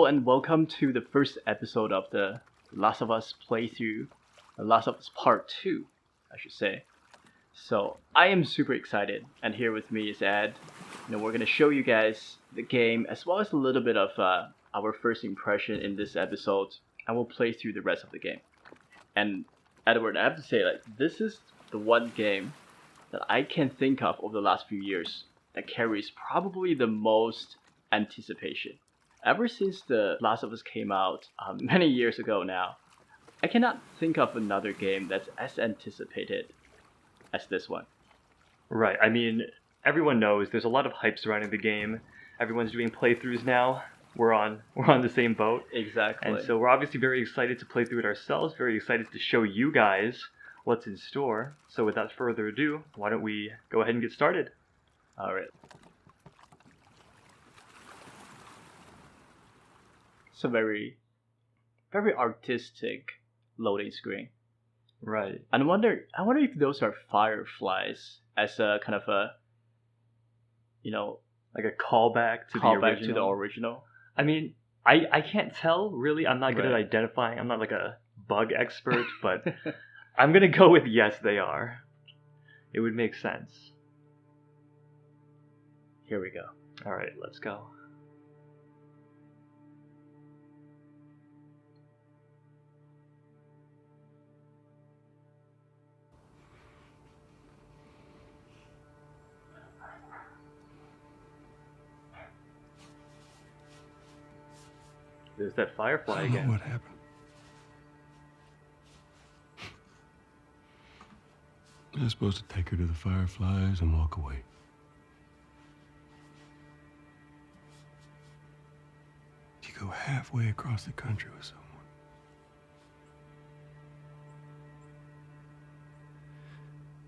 and welcome to the first episode of the Last of Us playthrough, The Last of Us Part 2, I should say. So, I am super excited, and here with me is Ed. We're going to show you guys the game, as well as a little bit of our first impression in this episode, and we'll play through the rest of the game. And, Edward, I have to say, this is the one game that I can think of over the last few years that carries probably the most anticipation. Ever since The Last of Us came out many years ago now, I cannot think of another game that's as anticipated as this one. Right. I mean, everyone knows there's a lot of hype surrounding the game. Everyone's doing playthroughs now. We're on the same boat. Exactly. And so we're obviously very excited to play through it ourselves, very excited to show you guys what's in store. So without further ado, why don't we go ahead and get started? All right. It's a very artistic loading screen. Right. And I wonder if those are fireflies as a kind of a, like a callback to the original. I mean, I can't tell, really. I'm not good at identifying. I'm not like a bug expert, but I'm going to go with yes, they are. It would make sense. Here we go. All right, let's go. There's that firefly again. I don't know what happened. I was supposed to take her to the fireflies and walk away. You go halfway across the country with someone.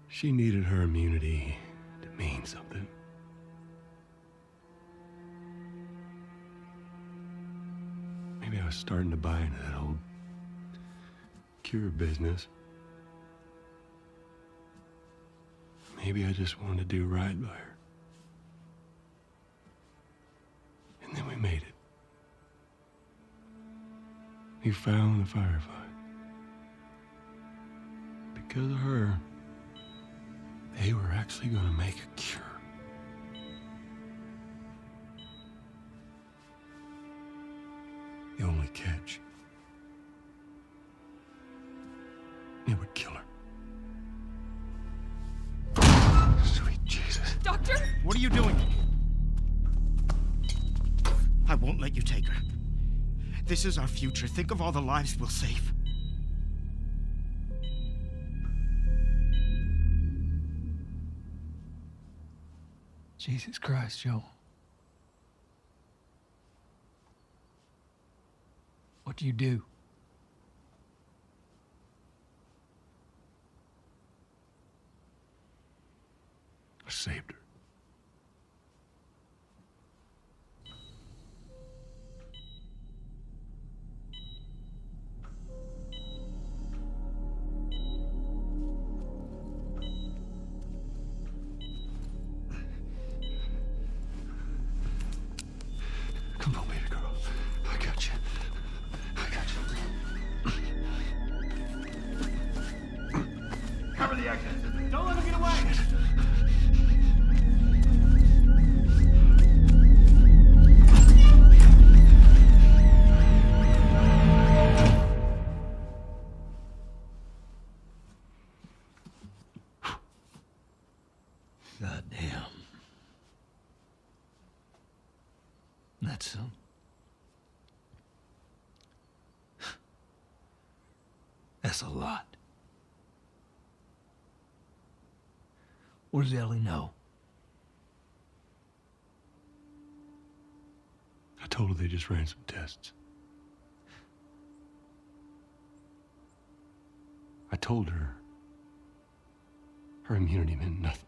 She needed her immunity to mean something. Maybe I was starting to buy into that old cure business. Maybe I just wanted to do right by her. And then we made it. We found the firefly. Because of her, they were actually going to make a cure. The only catch, it would kill her. Sweet Jesus. Doctor? What are you doing? I won't let you take her. This is our future. Think of all the lives we'll save. Jesus Christ, Joel. What do you do? I saved her. Come on, baby girl. I got you. Cover the exit. Don't let him get away. God damn. That's so. That's a lot. What does Ellie know? I told her they just ran some tests. I told her her immunity meant nothing.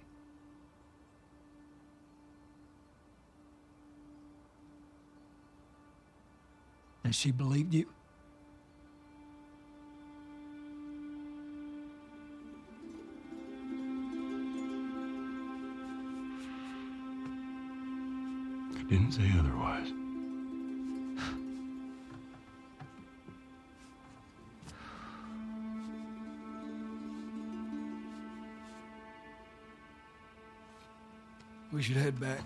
And she believed you? I didn't say otherwise. We should head back.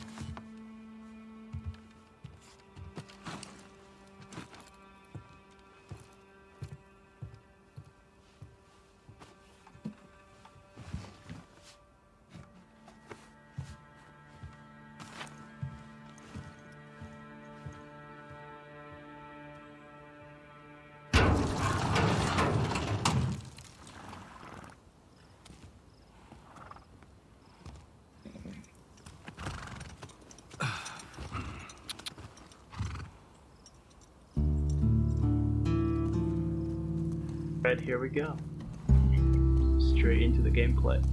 Right, here we go. Straight into the gameplay.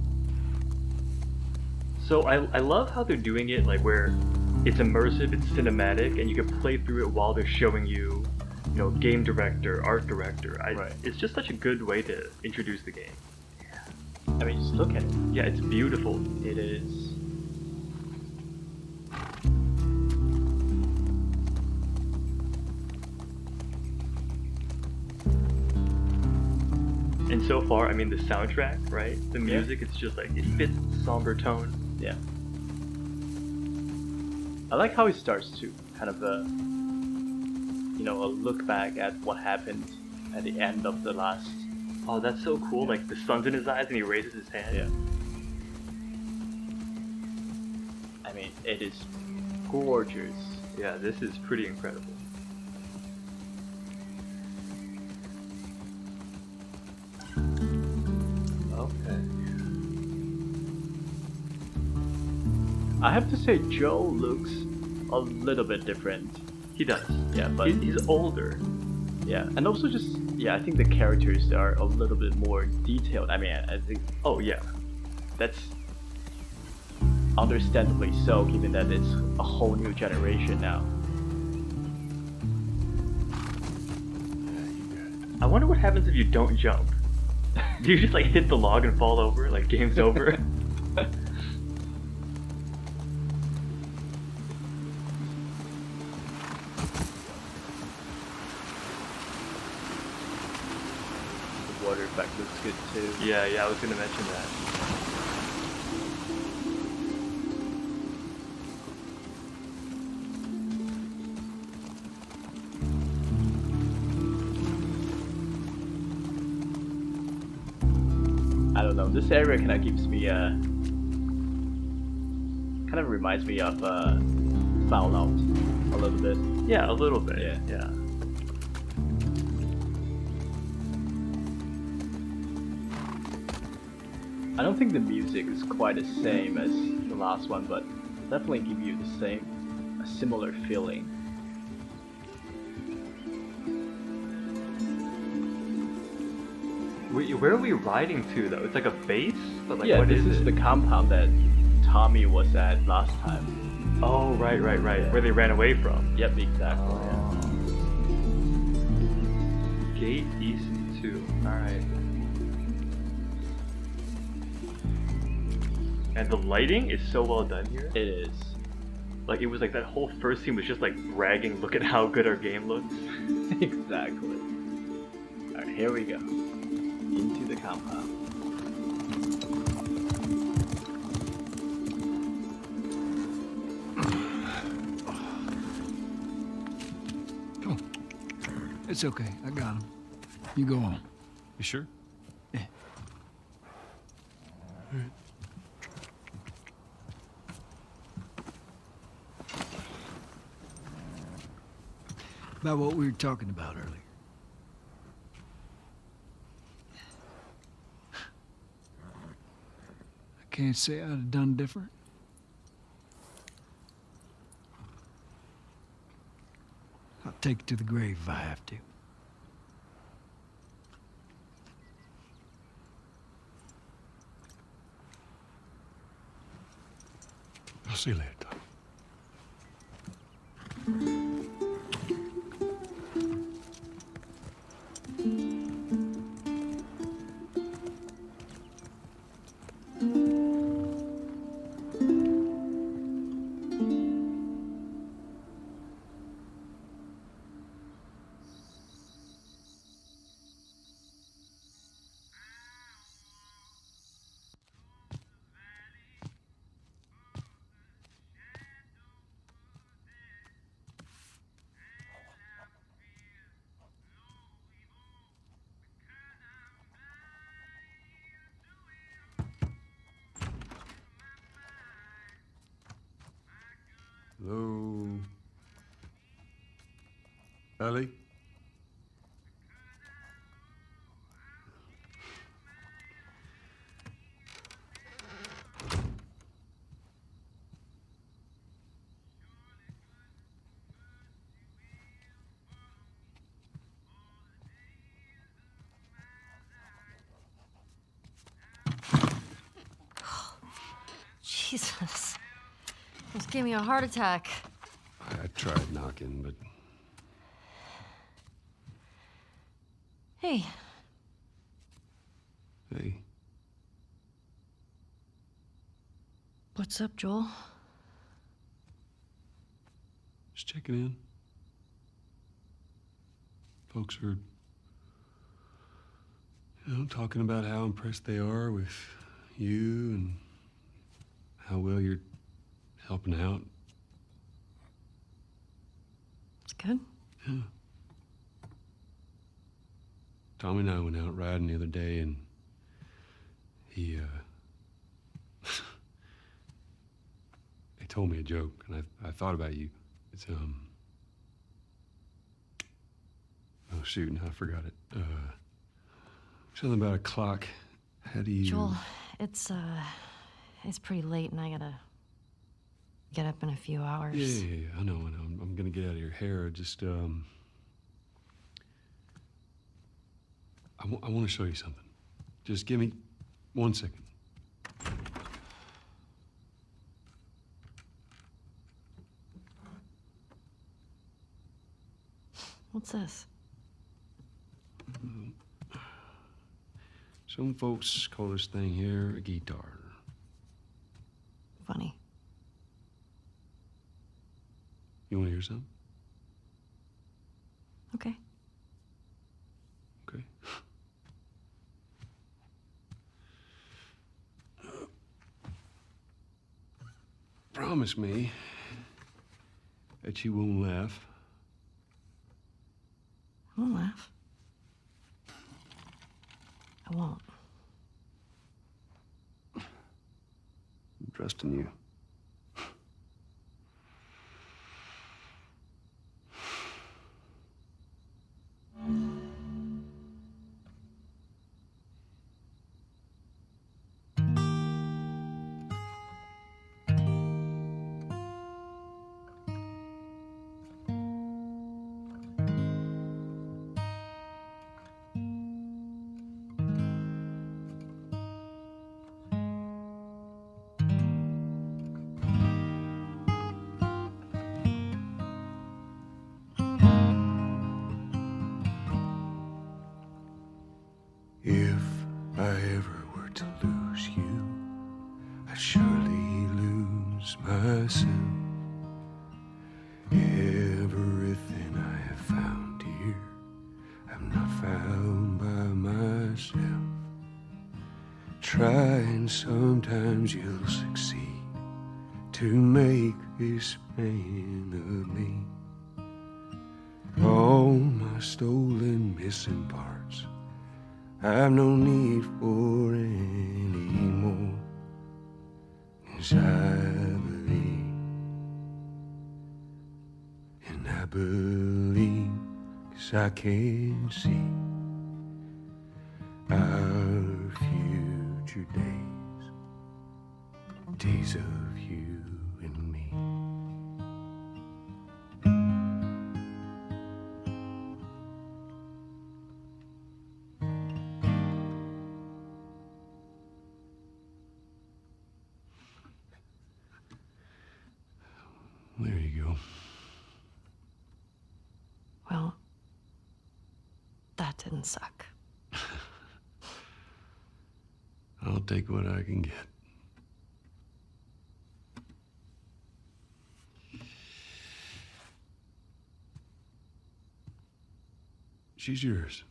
So I love how they're doing it, like where it's immersive, it's cinematic, and you can play through it while they're showing you, you know, game director, art director. Right. It's just such a good way to introduce the game. I mean, just look at it. Yeah, it's beautiful. It is. And so far, I mean, the soundtrack, right? The music, it's just like, it fits the somber tone. Yeah. I like how it starts too. Kind of a, you know, a look back at what happened at the end of the last. Oh, that's so cool. Like, the sun's in his eyes and he raises his hand. Yeah. I mean, it is gorgeous. Yeah, this is pretty incredible. Okay. I have to say, Joe looks a little bit different. He does. Yeah, but He's older. yeah, and also just I think the characters are a little bit more detailed. I mean, I think Oh, yeah. that's understandably so, given that it's a whole new generation now. I wonder what happens if you don't jump. Do you just like hit the log and fall over? Like game's over? The water effect looks good too. Yeah, I was gonna mention that. I don't know. This area kind of gives me kind of reminds me of Fallout a little bit. Yeah, a little bit. Yeah. I don't think the music is quite the same as the last one, but it'll definitely give you a similar feeling. Where are we riding to though? It's like a base? But like, Yeah, what this is is it? the compound that Tommy was at last time. Oh, right. Yeah. Where they ran away from. Yep, exactly. Oh. Gate East 2. Alright. And the lighting is so well done here. It is. Like, it was like that whole first scene was just like bragging, look at how good our game looks. Exactly. Alright, here we go. Into the compound. Come on. It's okay. I got him. You go on. You sure? Yeah. About what we were talking about earlier. I can't say I'd have done different. I'll take it to the grave if I have to. I'll see you later, Tom. Hello? Ellie? Jesus. Almost gave me a heart attack. I tried knocking, but Hey, hey, what's up, Joel? just checking in. Folks are, talking about how impressed they are with you and how well you're helping out. It's good. Yeah. Tommy and I went out riding the other day, and he told me a joke, and I thought about you. It's oh shoot, now I forgot it. Something about a clock. How do you? Joel, it's pretty late and I gotta get up in a few hours. Yeah, I know. I'm gonna get out of your hair. Just I want to show you something. Just give me 1 second. What's this? Some folks call this thing here a guitar. Funny. You want to hear something? Okay. Okay. Promise me that you won't laugh. I won't laugh. I won't. I'm trusting you. If I ever were to lose you, I'd surely lose myself. Everything I have found here, I'm not found by myself. Try and sometimes you'll succeed to make this man of me. All my stolen missing parts I've no need for any more, 'cause I believe, 'cause I can see our future days, days of you and me. There you go. Well, that didn't suck. I'll take what I can get. She's yours.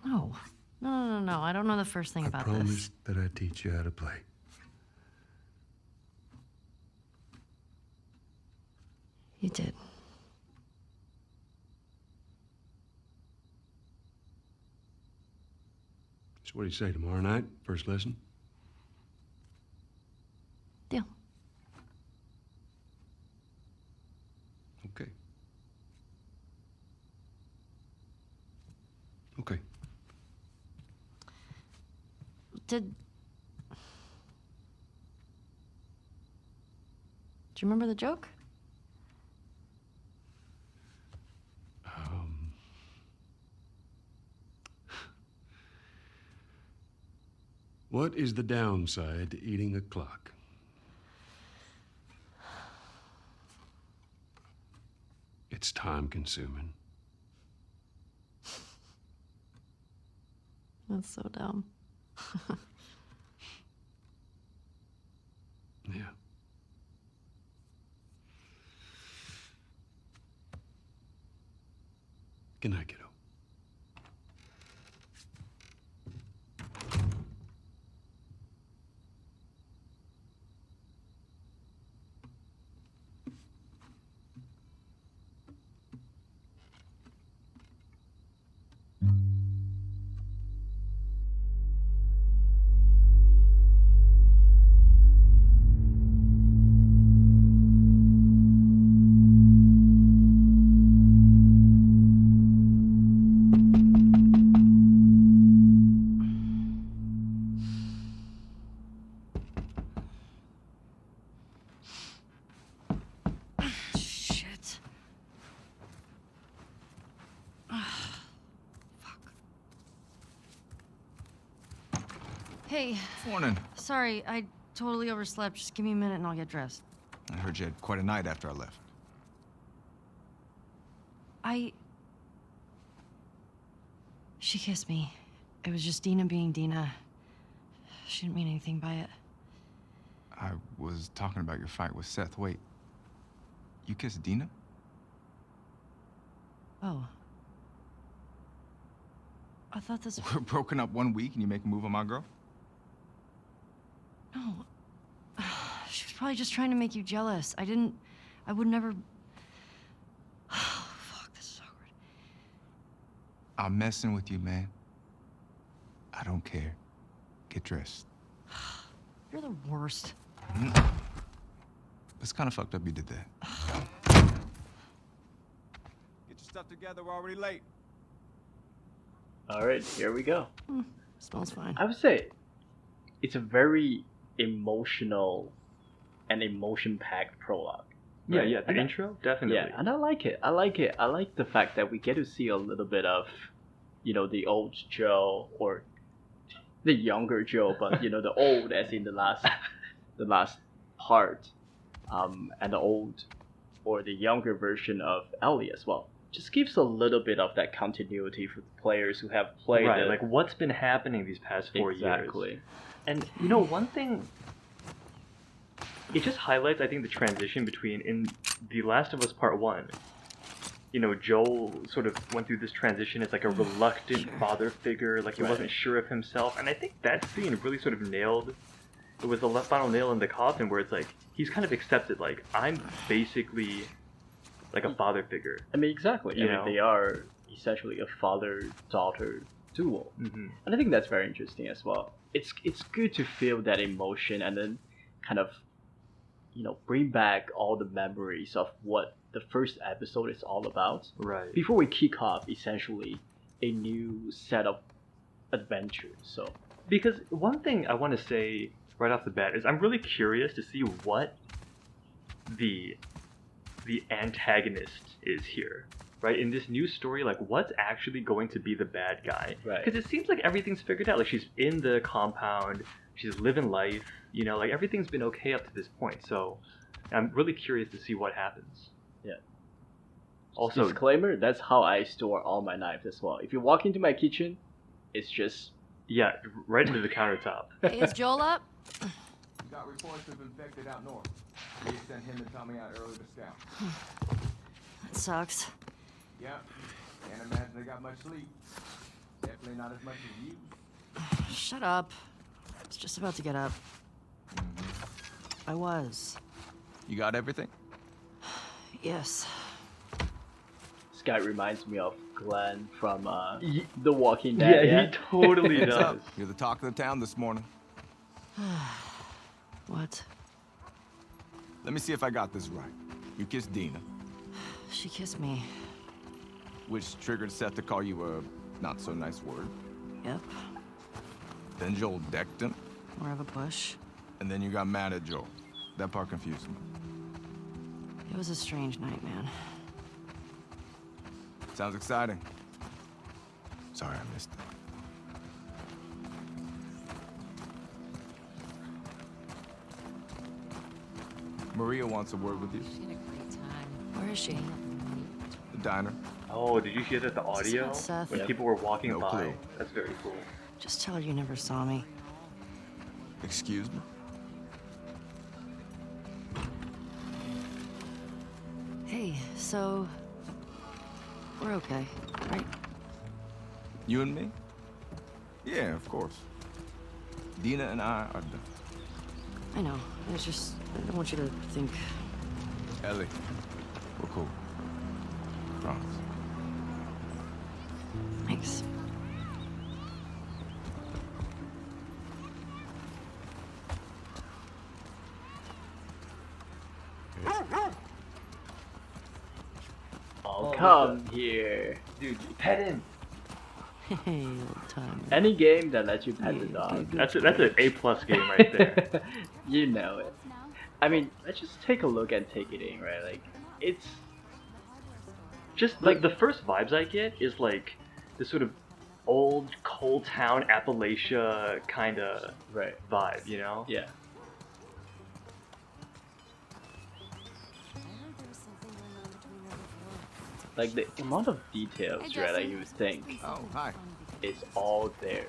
No. No. I don't know the first thing I about promised this. that I'd teach you how to play. You did. So what do you say, tomorrow night, first lesson? Deal. Did you remember the joke? What is the downside to eating a clock? It's time consuming. That's so dumb. Yeah. Good night, kiddo. Shit. Fuck. Hey, Morning. sorry, I totally overslept. Just give me a minute and I'll get dressed. I heard you had quite a night after I left. She kissed me. It was just Dina being Dina. She didn't mean anything by it. I was talking about your fight with Seth. Wait, you kissed Dina? Oh. I thought this... We're broken up 1 week and you make a move on my girl? No. She was probably just trying to make you jealous. I would never... Fuck, this is awkward. I'm messing with you, man. I don't care. Get dressed. You're the worst. It's kind of fucked up you did that. Get your stuff together, we're already late. All right, here we go. Smells fine. I would say it's a very emotional and emotion-packed prologue. Yeah, right? yeah. The intro, definitely. Yeah, and I like it. I like the fact that we get to see a little bit of, the old Joe, or the younger Joe, but the old as in the last part, and the old or the younger version of Ellie as well. Just gives a little bit of that continuity for the players who have played Right, it. like what's been happening these past 4 years. Exactly. And one thing, it just highlights, I think, the transition between, in The Last of Us Part 1, Joel sort of went through this transition as like a reluctant father figure, like he wasn't sure of himself. And I think that scene really sort of nailed, it was the final nail in the coffin, where it's like, he's kind of accepted, like, I'm basically like a father figure. I mean, exactly. They are essentially a father-daughter duo. Mm-hmm. And I think that's very interesting as well. It's good to feel that emotion and then kind of, bring back all the memories of what the first episode is all about. Right. Before we kick off, essentially, a new set of adventures. So, because one thing I want to say right off the bat is I'm really curious to see what the antagonist is here, right? In this new story, like, what's actually going to be the bad guy? Right. Because it seems like everything's figured out. Like, she's in the compound, she's living life, like, everything's been okay up to this point. So I'm really curious to see what happens. Yeah. Also, disclaimer, that's how I store all my knives as well. If you walk into my kitchen, it's just... yeah, right into the countertop. Hey, is Joel up? We got reports of infected out north. We sent him and Tommy out early to scout. That sucks. Yeah, can't imagine they got much sleep. Definitely not as much as you. Shut up. I was just about to get up. I was. You got everything? Yes. This guy reminds me of Glenn from The Walking Dead. Yeah, he totally What's does. up? You're the talk of the town this morning. What? Let me see if I got this right. You kissed Dina, She kissed me. which triggered Seth to call you a not-so-nice word. Yep. Then Joel decked him, More of a push. and then you got mad at Joel. That part confused me. It was a strange night, man. Sounds exciting. Sorry I missed it. Maria wants a word with you. She had a great time. Where is she? The diner. Oh, did you hear that the audio? Seth. When Yep. people were walking No by. clue. That's very cool. Just tell her you never saw me. Excuse me? Hey, so... We're okay, right? You and me? Yeah, of course. Dina and I are done. I know. It's just... I don't want you to think... Ellie, we're cool. Promise. Thanks. Oh, Oh, come what's here. Dude, pet him. Hey, old time. Any game that lets you pet the Yeah, dog. good. That's an A+ game right there. You know it. I mean, let's just take a look and take it in, right? Like, it's Just like the first vibes I get is like this sort of old coal town Appalachia kind of right. vibe, you know? Yeah. Like the amount of details, right? Like you would think Oh, hi. is all there.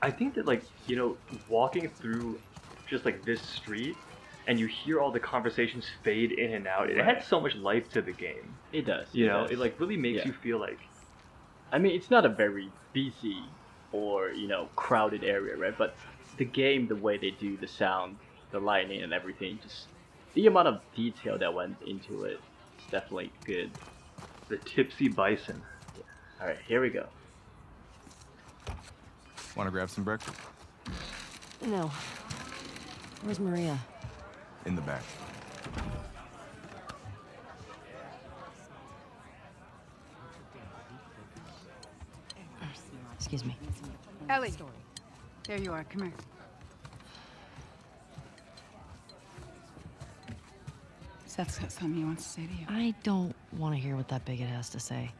I think that like, you know, walking through just like this street and you hear all the conversations fade in and out, it Right. adds so much life to the game. It does. You know, does. it like really makes Yeah. you feel like I mean, it's not a very busy or crowded area, right? But the game, the way they do the sound, the lighting, and everything, just the amount of detail that went into it is definitely good. the tipsy bison. All right, here we go. Want to grab some breakfast? No. Where's Maria? In the back. Excuse me. Ellie. There you are. Come here. Seth's got something he wants to say to you. I don't want to hear what that bigot has to say.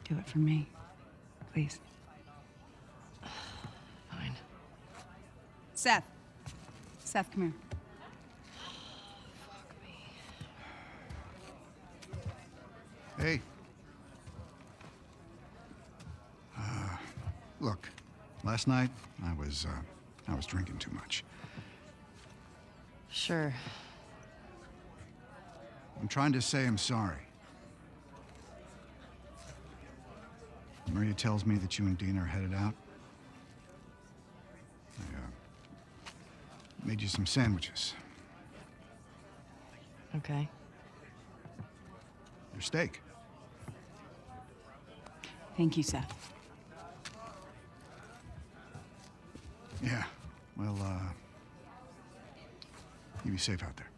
Do it for me. Please. Fine. Seth. Seth, come here. Hey. Look, last night I was drinking too much. Sure. I'm trying to say I'm sorry. Maria tells me that you and Dean are headed out. I made you some sandwiches. Okay. Your steak. Thank you, Seth. Yeah. Well, you be safe out there.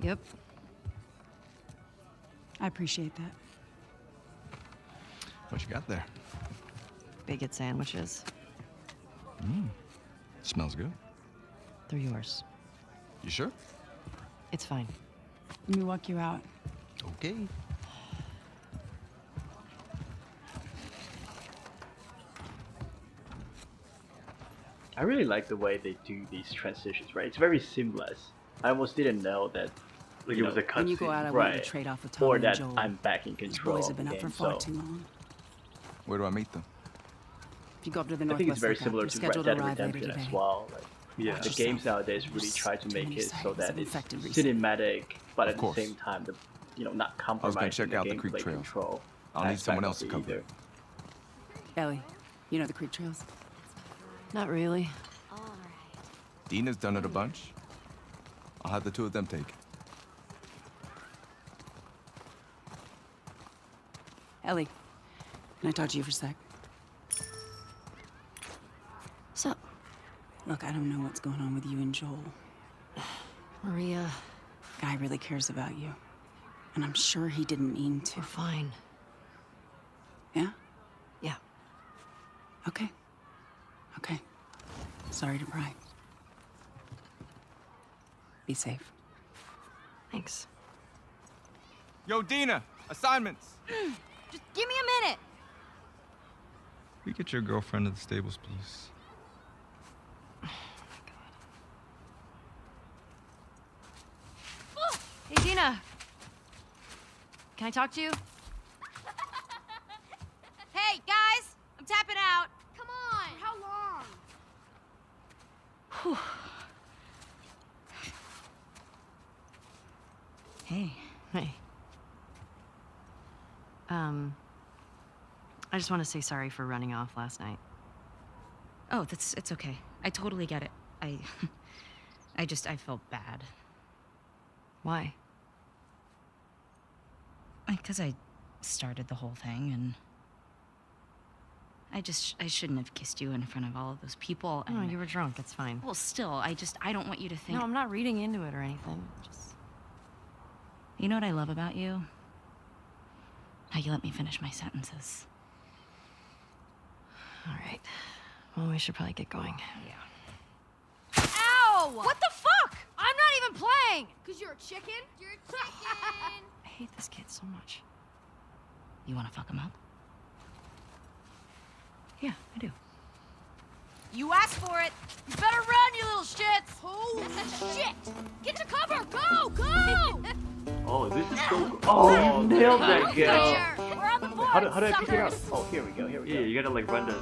Yep. I appreciate that. What you got there? Bigot sandwiches. Smells good. They're yours. You sure? It's fine. Let me walk you out. Okay. I really like the way they do these transitions, right? It's very seamless. I almost didn't know that, Like you it was know, a When you go cutscene. out, I want you right, to trade off with Tommy or and that Joel. I'm back in These control boys of have been the up for game. far So too long. Where do I meet them? If you go up to the I northwest think it's very lookout, similar you're to Red scheduled to Dead arrive later Redemption today. as well. Like, Yeah. the Watch games yourself. nowadays really There's try to too make many it so sightings that of it's infected recently. cinematic, but at the course. same time, not I was compromising gonna check the out the creek gameplay trail. control. I'll need aspect someone of else to it cover either. it. Ellie, you know the creek trails? Not really. Dina's done it a bunch. I'll have the two of them take it. Ellie, can I talk to you for a sec? What's up, Look, I don't know what's going on with you and Joel. Maria? Guy really cares about you. And I'm sure he didn't mean to. We're fine. Yeah? Yeah. Okay. Okay. Sorry to pry. Be safe. Thanks. Yo, Dina, assignments. Just give me a minute. We get your girlfriend to the stables, please. Hey, Dina. Can I talk to you? Hey, guys! I'm tapping out. Come on! For how long? Whew. Hey. Hey. I just want to say sorry for running off last night. Oh, it's okay. I totally get it. I felt bad. Why? Because I started the whole thing, and I shouldn't have kissed you in front of all of those people. No, And, you were drunk. It's fine. well, still, I don't want you to think. No, I'm not reading into it or anything. Just... You know what I love about you? How you let me finish my sentences. All right. Well, we should probably get going. Yeah. Ow! What the fuck? I'm not even playing! Cause you're a chicken? You're a chicken! I hate this kid so much. You want to fuck him up? Yeah, I do. You asked for it! You better run, you little shits! Holy shit! Get to cover! Go! Go! Oh, this is so. Oh, you nailed that, girl. There! We're on the board, How do I pick it up? suckers! Oh, here we go. Here we Yeah, go. you gotta like run to.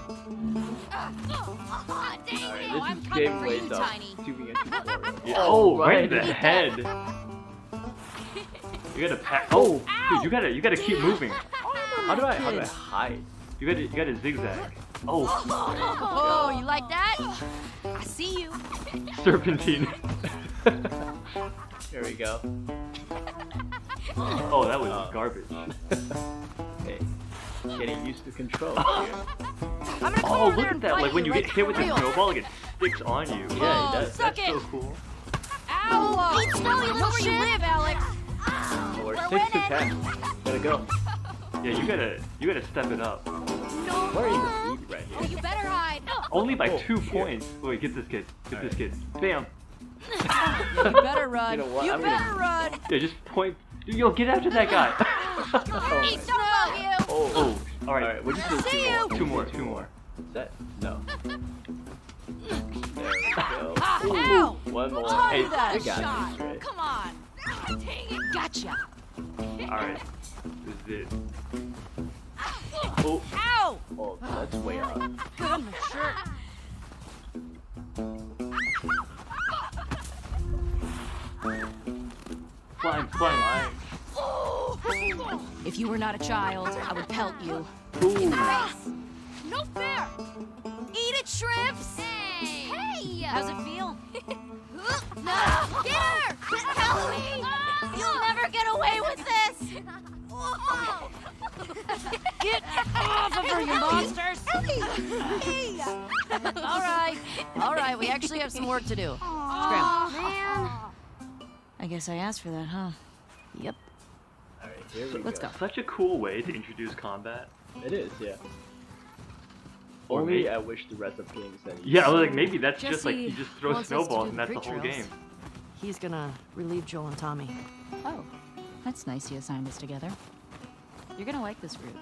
Dang Alright, you! this I'm is coming game for ways you, of Tiny. doing a tutorial. Yeah, oh, right in right. the head. You gotta pack. Oh, dude, you gotta keep moving. How do I hide? You gotta zigzag. Oh, Oh, you like that? I see you. serpentine. Here we go. Oh, that was garbage. Hey, getting used to control. I'm gonna go Oh, over look there at and that! fight Like when you you get hit with the real. snowball, like it sticks on you. Yeah, he Oh, does. suck That's it! so cool. Ow! Eat snow, you little shit! Where you live, Alex? Oh, we're We're 6 to winning. 10. Gotta go. Yeah, you gotta step it up. No! Where are you gonna eat right Oh, here? you better hide! Only by Oh, 2 here. points. Wait, get this kid. Get this kid. Bam. You better run! You know what? You I'm better gonna- run! Yeah, just point. Yo, get after that guy. Eat snow, you! Oh, all right. Alright, we're just doing See you. Two more. Is that? No. There we go. Ow! One more. Oh, Hey, that we got shot! this, right? Come on! Dang it! Gotcha! All right. This is it. Oh, Ow! Oh, that's way off. Good on my shirt. flying. If you were not a child, I would pelt you. In the face! No fair! Eat it, shrimps! Hey! How's it feel? No! Get her! Help me! You'll never get away with this! Get off of her, you monsters! All right, we actually have some work to do. Man! I guess I asked for that, huh? Yep. Alright, here we Let's go. go. Such a cool way to introduce combat. It is, yeah. Or Only maybe- I wish the rest of games that Yeah, like maybe that's just like Jesse you just throw wants us to snowballs do and the that's the creek whole trails. game. He's gonna relieve Joel and Tommy. Oh, that's nice you assigned us together. You're gonna like this route.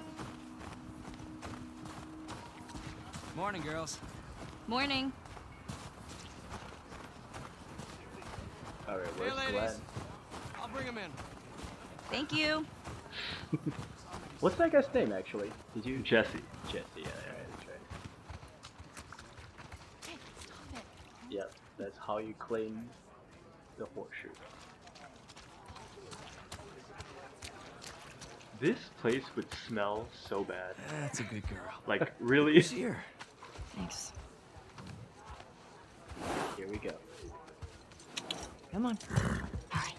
Morning, girls. Morning. Alright, where's Glenn? I'll bring him in. Thank you. What's that guy's name, actually? Did you? Jesse. Jesse, yeah, that's right. Yep, that's how you claim the horseshoe. This place would smell so bad. That's a good girl. Like really? Here. Thanks. Here we go. Come on. All right.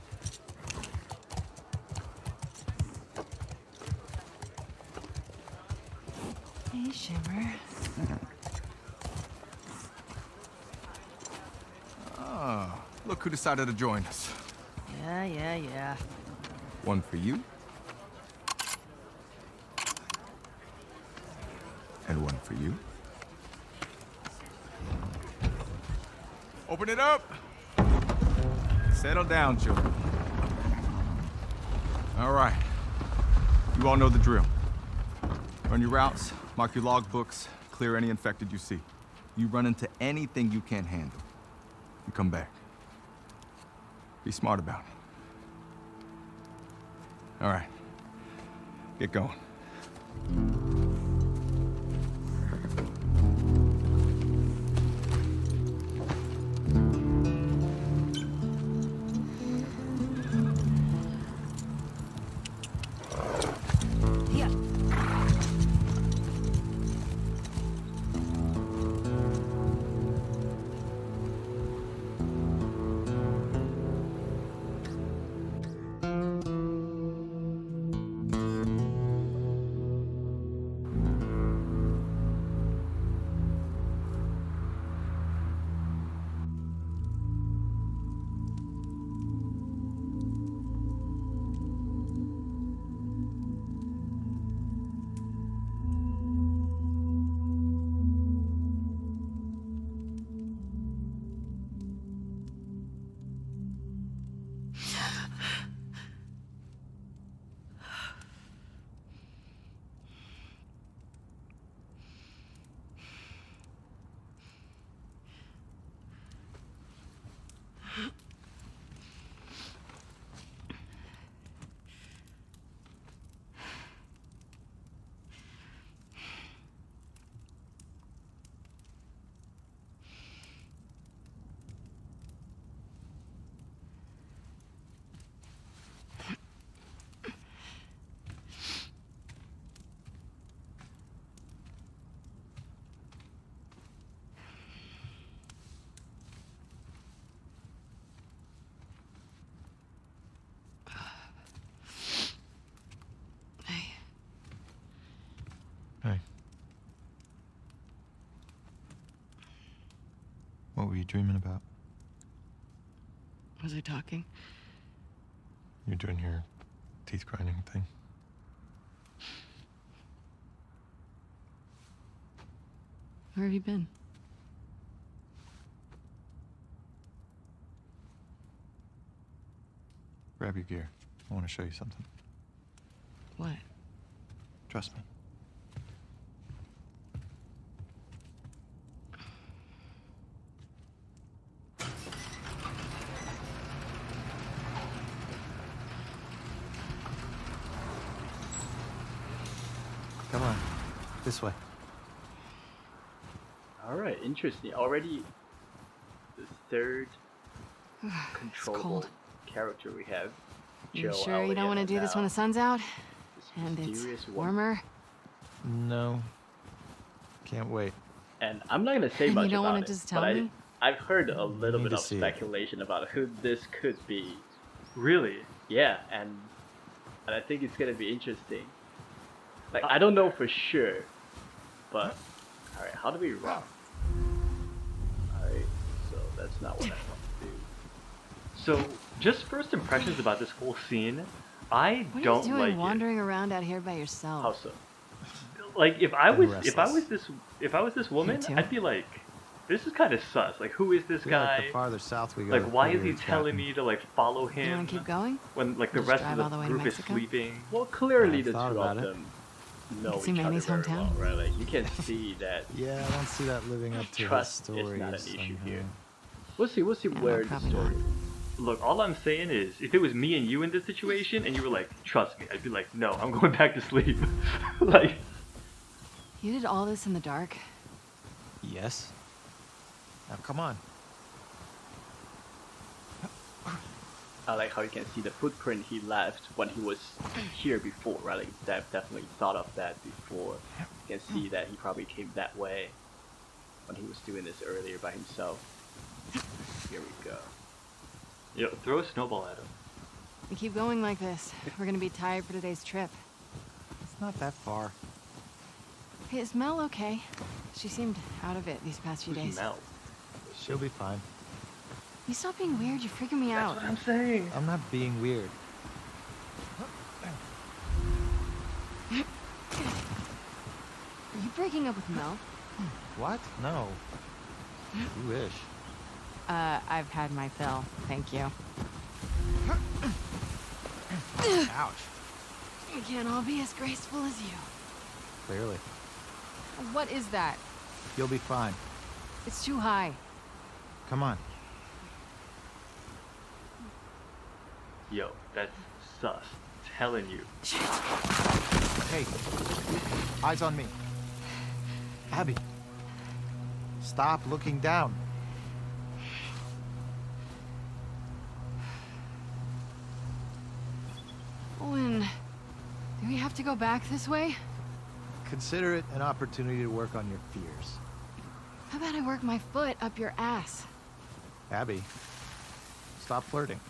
Hey, Shimmer. Oh, look who decided to join us. Yeah. One for you. And one for you. Open it up. Settle down, children. All right. You all know the drill. Run your routes, mark your logbooks, clear any infected you see. You run into anything you can't handle. You come back. Be smart about it. All right. Get going. Hey. What were you dreaming about? Was I talking? You're doing your teeth grinding thing. Where have you been? Grab your gear. I want to show you something. What? Trust me. Come on. This way. Alright, interesting. Already the third controllable character we have. You Joe, sure Ellie, you don't want to and do this when now the sun's out? this And it's mysterious one. warmer? No. Can't wait. And I'm not gonna say And much you don't about wanna it, just but tell me? I've heard a little need bit to of see it. speculation about who this could be. Really? Yeah, and I think it's gonna be interesting. Like I don't know for sure, but alright, how do we run? Alright, so that's not what I want to do. So, just first impressions about this whole scene, I What are don't you doing like wandering around out here by yourself? How so? it. Like if I was restless. this woman, too. I'd be like, this is kind of sus. Like, who is this guy? Like the farther south we go, Like, the why is bigger he it's telling gotten. me to like follow You him want to keep going? when like the Just rest of drive the all the way to group is Mexico? sleeping? Well, clearly I've the thought two about of it. them know See each other Manny's very hometown? well, right? Like you can see that Yeah, I don't see that living up to trust his is story. not an issue somehow. here. We'll see Yeah, where the probably story. not. Look, all I'm saying is, if it was me and you in this situation, and you were like, trust me, I'd be like, no, I'm going back to sleep. Like, You did all this in the dark? Yes. Now come on. I like how you can see the footprint he left when he was here before, right? Like I've definitely thought of that before. You can see that he probably came that way when he was doing this earlier by himself. Here we go. you know, throw a snowball at him. We keep going like this. We're gonna be tired for today's trip. It's not that far. Hey, is Mel okay? She seemed out of it these past few Who's days. Mel? She'll be fine. You stop being weird, you're freaking me out. That's what I'm saying. I'm not being weird. Are you breaking up with Mel? What? No. You wish. I've had my fill. Thank you. Ouch. We can't all be as graceful as you. Clearly. What is that? You'll be fine. It's too high. Come on. Yo, that's sus. Telling you. Hey, eyes on me. Abby, stop looking down. Owen, do we have to go back this way? Consider it an opportunity to work on your fears. How about I work my foot up your ass? Abby, stop flirting.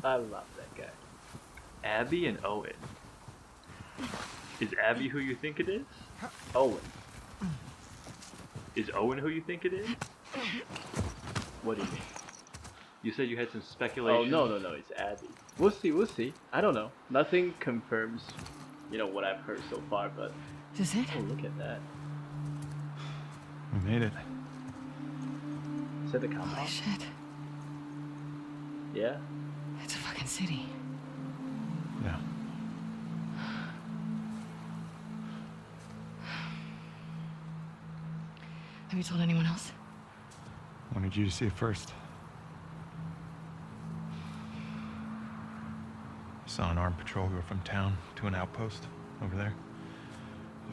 I love that guy. Abby and Owen. Is Abby who you think it is? Owen. Is Owen who you think it is? What do you mean? You said you had some speculation. Oh, no, it's Abby. We'll see. I don't know. Nothing confirms, what I've heard so far, but... Is it? Oh, look at that. We made it. Is that the compound? Holy shit. Yeah? It's a fucking city. Yeah. Have you told anyone else? Wanted you to see it first. Saw an armed patrol go from town to an outpost over there.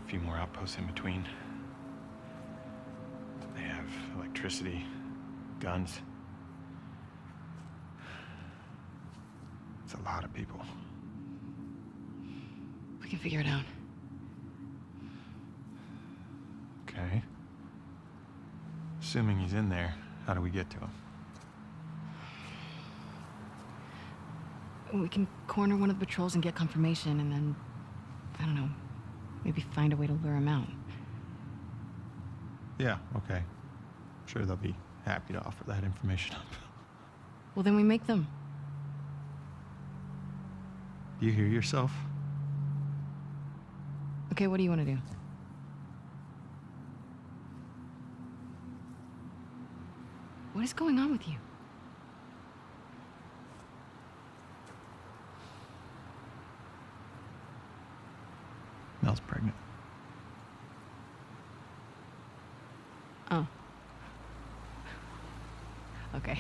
A few more outposts in between. They have electricity, guns. It's a lot of people. We can figure it out. Okay. Assuming he's in there, how do we get to him? We can corner one of the patrols and get confirmation, and then, I don't know, maybe find a way to lure him out. Yeah, okay. Sure they'll be happy to offer that information up. Well, then we make them. Do you hear yourself? Okay, what do you want to do? What is going on with you? Mel's pregnant. Oh. Okay.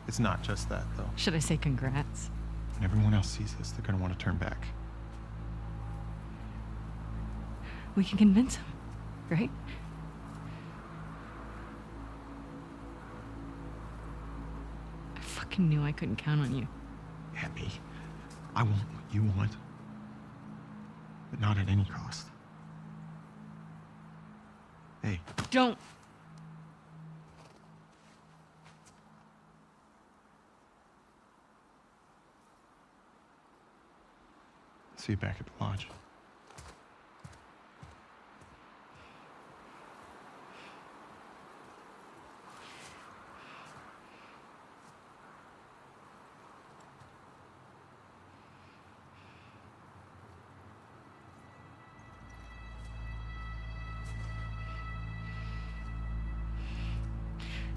It's not just that, though. Should I say congrats? When everyone else sees this, they're gonna want to turn back. We can convince him, right? I fucking knew I couldn't count on you. Abby, I want what you want, but not at any cost. Hey. Don't. See you back at the lodge.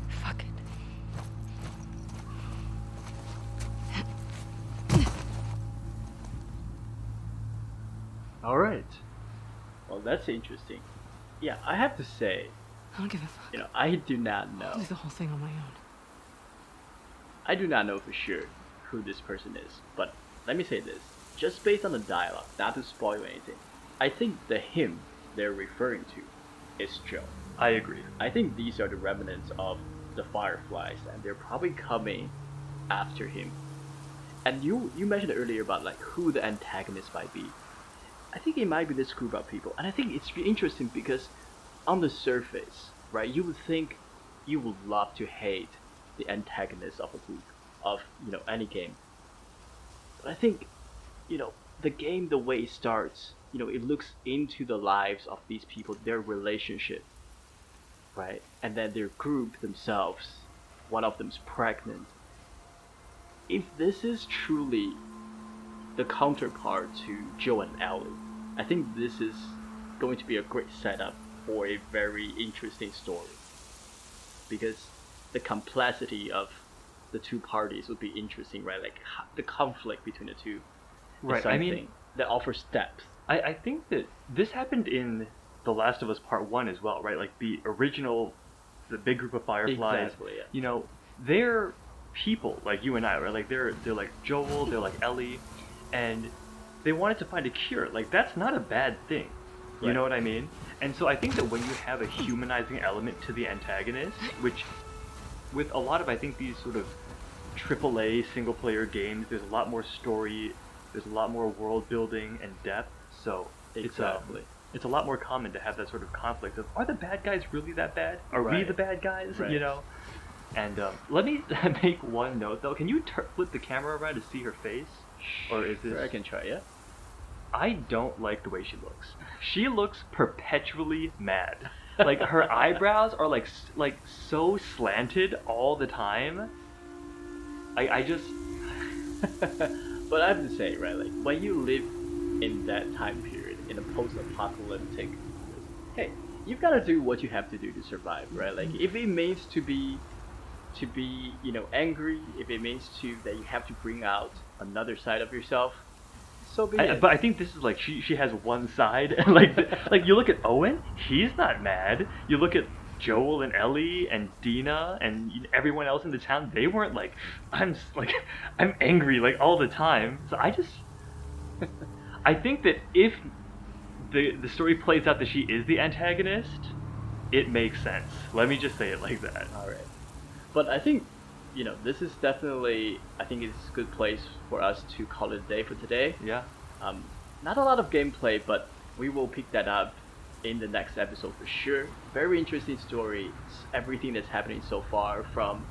Fuck it. Alright. Well, that's interesting. Yeah, I have to say, I don't give a fuck. I do not know. I'll do the whole thing on my own. I do not know for sure who this person is, but let me say this. Just based on the dialogue, not to spoil anything, I think the him they're referring to is Joe. I agree. I think these are the remnants of the Fireflies, and they're probably coming after him. And you mentioned earlier about who the antagonist might be. I think it might be this group of people, and I think it's interesting because on the surface, right, you would think you would love to hate the antagonist of a group, of any game. But I think the game, the way it starts, it looks into the lives of these people, their relationship, right, and then their group themselves, one of them's pregnant. If this is truly the counterpart to Joe and Ellie, I think this is going to be a great setup for a very interesting story. Because the complexity of the two parties would be interesting, right? Like the conflict between the two Right, is I something mean, that offers depth. I think that this happened in The Last of Us Part 1 as well, right? Like the original, the big group of Fireflies, Exactly, yeah. you know, they're people like you and I, right? Like they're like Joel, they're like Ellie, and they wanted to find a cure. Like that's not a bad thing. You Right. know what I mean? And so I think that when you have a humanizing element to the antagonist, which with a lot of, I think, these sort of AAA single player games, there's a lot more story, there's a lot more world building and depth, so Exactly. it's a lot more common to have that sort of conflict of, are the bad guys really that bad? Are we Right. the bad guys? Right. You know? And let me make one note though. Can you flip the camera around to see her face? Or is this... Sure, I can try, yeah. I don't like the way she looks. She looks perpetually mad. Like her eyebrows are like so slanted all the time. I just... But I have to say, right, like when you live in that time period, in a post-apocalyptic, hey, you've got to do what you have to do to survive, right? Like if it means to be, you know, angry, if it means to that you have to bring out another side of yourself, so be it. But I think this is like she has one side. like you look at Owen, he's not mad. You look at Joel and Ellie and Dina and everyone else in the town, they weren't like I'm angry like all the time. So I think that if the story plays out that she is the antagonist, it makes sense. Let me just say it like that. All right. But I think, you know, this is definitely, I think it's a good place for us to call it a day for today. Yeah. Not a lot of gameplay, but we will pick that up in the next episode for sure. Very interesting story. It's everything that's happening so far, from,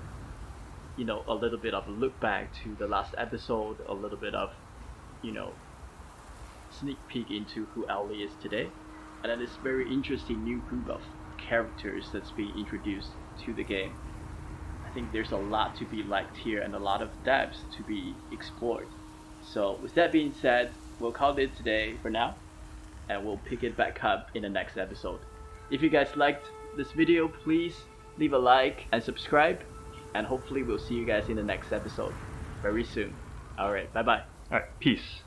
you know, a little bit of a look back to the last episode, a little bit of, you know, sneak peek into who Ellie is today, and then this very interesting new group of characters that's being introduced to the game. I think there's a lot to be liked here and a lot of depths to be explored. So with that being said, we'll call it today for now, and we'll pick it back up in the next episode. If you guys liked this video, please leave a like and subscribe, and hopefully we'll see you guys in the next episode very soon. Alright, bye bye. Alright, peace.